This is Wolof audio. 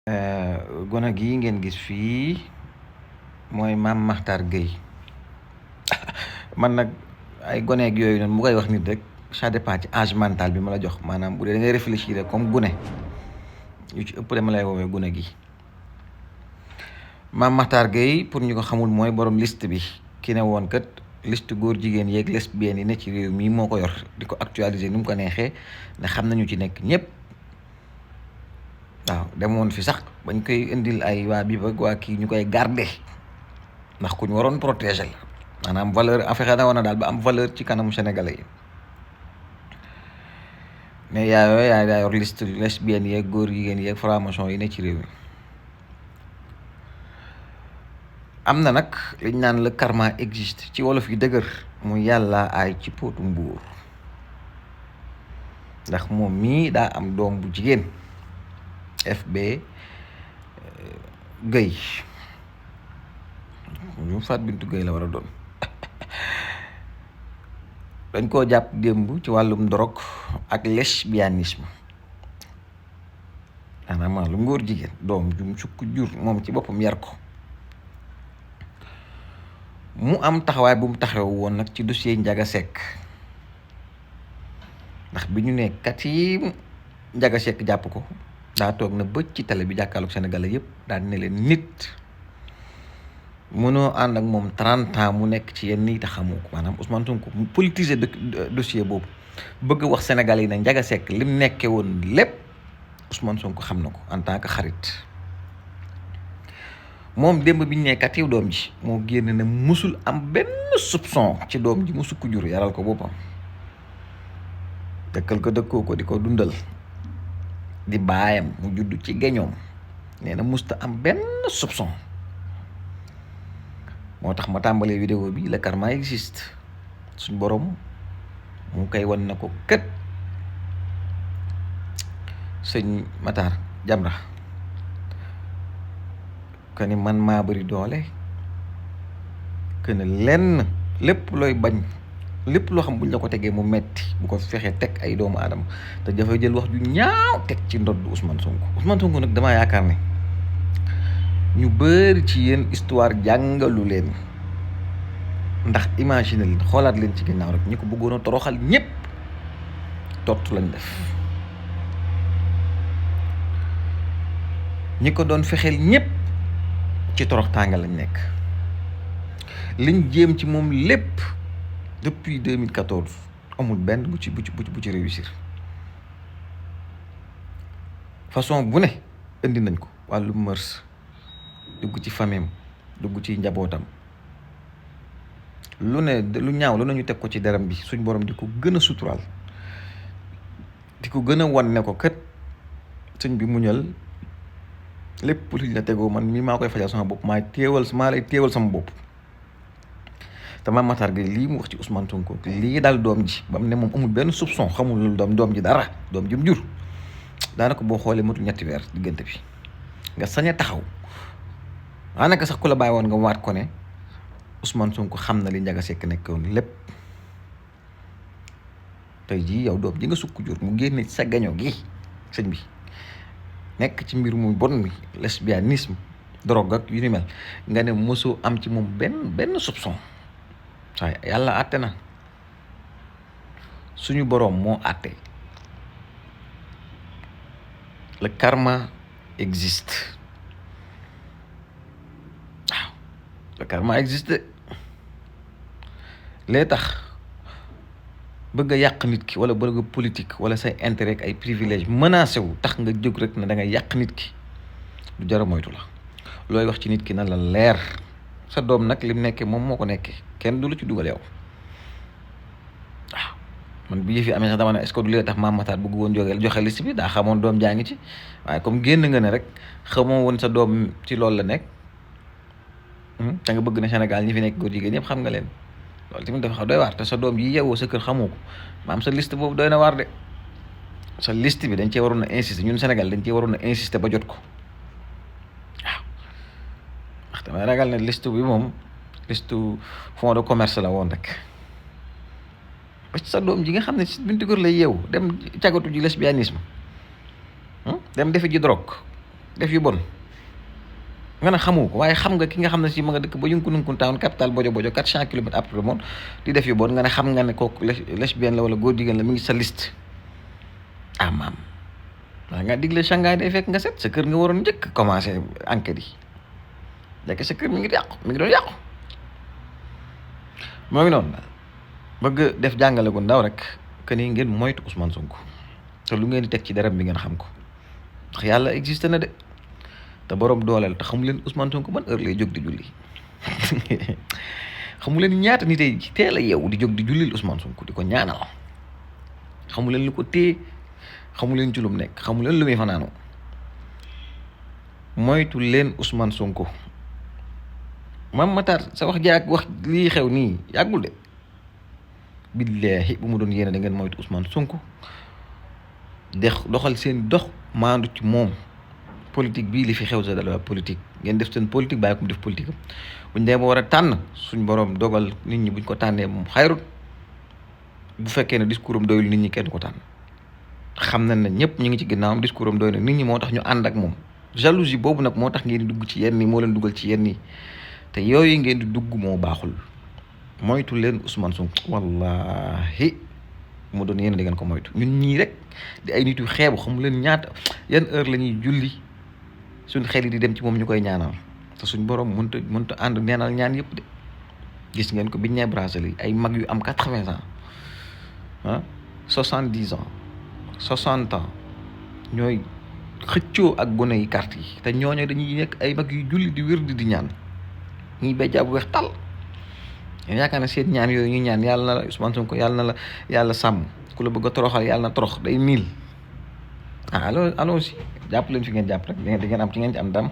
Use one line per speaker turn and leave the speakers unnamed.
gone gii ngeen gis fii mooy Mame Mactar Guèye man nag ay goneeg yooyu noonu mu koy wax nit rek ça dépend ci âge mental bi ma la jox maanaam bu dee da ngay réfléchir rek comme gune yu ci ëpp dama lay woowee gune gi. Mame Mactar Guèye pour ñu ko xamul mooy borom liste bi ki ne woon kat liste góor jigéen yeeg lesbiennes yi ne ci réew mii moo ko yor di ko actualiser ni mu ko neexee ne xam nañu ci nekk ñëpp. waaw demoon fi sax bañ koy indil ay waa bi ba waa kii ñu koy garder ndax ku ñu waroon protéger la maanaam valeur en fexe na woon na daal ba am valeur ci kanamu sénégalais yi mais yaa yor liste lesbiennes yeeg góor jigéen yeeg franc-maçon yi ne ci réew mi. am na nag liñ naan le karma existe ci wolof yi dëgër mu yàlla ay ci póotu mbuur ndax moom mii daa am doom bu jigéen FB Guèye ñu Fatou Bintou Guèye la war a doon dañ koo jàpp démb ci wàllum drogue ak lesbianisme maanaam lu ngóor jigéen doom jum sukk jur moom ci boppam yar ko mu am taxawaay bu mu taxaw woon nag ci dossier Ndiaga Seck ndax bi ñu ne kat yi Ndiaga Seck jàpp ko daa toog na bëcc ci télé bi jàkkaarloog Sénégalais yëpp daal ne leen nit mënoo ànd ak moom 30 ans mu nekk ci yenn nii te xamoo ko maanaam Ousmane Sonko mu politiser dossier boobu bëgg wax Sénégalais yi ne Ndiaga Seck lim nekkee woon lépp Ousmane Sonko xam na ko en tant que xarit moom démb bi ñu ne kat yow doom ji moo génn ne musul am benn soupçon ci doom ji mu sukk jur yaral ko boppam dëkkal ko dëkkoo ko di ko dundal. di baayam mu judd ci geñoom nee na musta am benn soupçon moo tax ma tàmbalee vidéo bi le karma existe suñ borom mu koy wan na ko kët sëñ Matar Jamra que ni man maa bëri doole que ne lenn lépp looy bañ lépp loo xam buñ la ko tegee mu metti bu ko fexee teg ay doomu aadama te dafay jël wax ju ñaaw teg ci ndodd Ousmane Sonko nag damaa yaakaar ne ñu bëri ci yéen histoire jàngalu leen ndax imaginer leen xoolaat leen ci ginnaaw rek ñi ko bëggoon a toroxal ñëpp tott lañ def ñi ko doon fexeel ñëpp ci torox tànga lañ nekk liñ jéem ci moom lépp depuis 2014 amul benn bu ci réussir façon bu ne indi nañ ko wàllu mërs dugg ci famille dugg ci njabootam lu ñaaw lu nañu teg ko ci deram bi suñ borom di ko gën a suturaal di ko gën a wan ne ko kat sëñ bi muñal lépp luñ la tegoo man mii maa koy fajal sama bopp maa lay teewal sama bopp. te Mame Mactar Guèye lii mu wax ci Ousmane Sonko lii daal doom ji ba mu ne moom amul benn soupçon xamul lu doom ji dara doom ji mu jur daanaka boo xoolee matul ñetti weer diggante bi nga sañ a taxaw daanaka sax ku la bàyyi woon nga waat ko ne Ousmane Sonko xam na li Ndiaga Seck nekkoon lépp tey jii yow doom ji nga sukk jur mu génne sa gaño gi sëñ bi nekk ci mbir mu bon mi lesbianisme drogue ak yu ni mel nga ne mosoo am ci moom benn soupçon waaye yàlla àtte na suñu boroom moo àtte le karma existe waaw le karma existe lee tax bëgg a yàq nit ki wala bëgg a politique wala say intérêt ak ay privilège menacé wu tax nga jóg rek ne da nga yàq nit ki du jar a moytu la looy wax ci nit ki na la leer sa doom nag lim nekkee moom moo ko nekkee kenn du la ci dugal yow waaw man bi fi amee sax dama ne est-ce que du lee tax Mame Mactar bëgg woon joxe liste bi daa xamoon doom jaa ngi ci waaye comme génn nga ne rek xamoo woon sa doom ci loolu la nekk te nga bëgg na Sénégal ñi fi nekk góor jigéen ñëpp xam nga leen loolu tamit dafa doy waar te sa doom yi yeewoo sa kër xamoo ko maam sa liste boobu doy na waar de sa liste bi dañ cee waroon a insister ñun Sénégal dañ cee waroon a insister ba jot ko damay ragal ne liste bi moom liste fond de commerce la woon rek ba ci sa doom ji nga xam ne si buntu kër lay yeewu dem cagatu ji lesbianisme dem defi ji drogue def yu bon nga ne xamoo ko waaye xam nga ki nga xam ne si ma nga dëkk ba Yunkununkun town capital Bojo Bojo 400 kilomètres après le monde di def yu bon nga ne xam nga ne kooku lesbienne la wala góor jigéen la mi ngi sa liste maam waaye nga digle Shanghai day fekk nga set sa kër nga waroon njëkk commencé enquête yi lekk sa kër mi ngi doon yàqu moo ngi noonu bëgg def jàngale gu ndaw rek que ni ngeen moytu Ousmane Sonko te lu ngeen di teg ci deram bi ngeen xam ko ndax yàlla existe na de te borom dooleel te xamu leen Ousmane Sonko ban heure lay jóg di julli xamu leen ñaata nit yi teel a yeewu di jóg di jullil Ousmane Sonko di ko ñaanal xamu leen lu ko téye xamu leen ci lu mu nekk xamu leen lu muy fanaanoo moytu leen Ousmane Sonko Mame Matar sa wax jaag wax lii xew nii yàggul de billaahi bu mu doon yéene da ngeen moytu Ousmane Sonko doxal seen dox maandu ci moom politique bii li fi xew sa dala politique ngeen def seen politique bàyyi ko mu def politique am buñ dee ba war a tànn suñ borom dogal nit ñi buñ ko tànnee moom xayrut bu fekkee ne discours am doyul nit ñi kenn ko tànn xam nañ ne ñëpp ñu ngi ci ginnaawam discours am doy na nit ñi moo tax ñu ànd ak moom jalousie boobu nag moo tax ngeen di dugg ci yenn yi moo leen dugal ci yenn yi te yooyu ngeen di dugg moo baaxul moytu leen Ousmane Sonko wallahi mu doon yéen da ngeen ko moytu ñun ñii rek di ay nit yu xeebu xamu leen ñaata yan heure la ñuy julli suñ xel yi di dem ci moom ñu koy ñaanal te suñ borom mënta ànd neenal ñaan yëpp de gis ngeen ko biñ ñee Brazzaville ay mag yu am 80 ans 70 ans 60 ans ñooy xëccoo ak gone yi carte yi te ñooñu dañuy nekk ay mag yu julli di wér di ñaan ñuy béjjaa bu weex tal yaakaar na seen ñaan yooyu ñu ñaan yàlla na la Ousmane Sonko yàlla na la yàlla sàmm ku la bëgg a toroxal yàlla na torox day niil allons-y jàpp leen fi ngeen jàpp rek di ngeen am ci ngeen ci am dam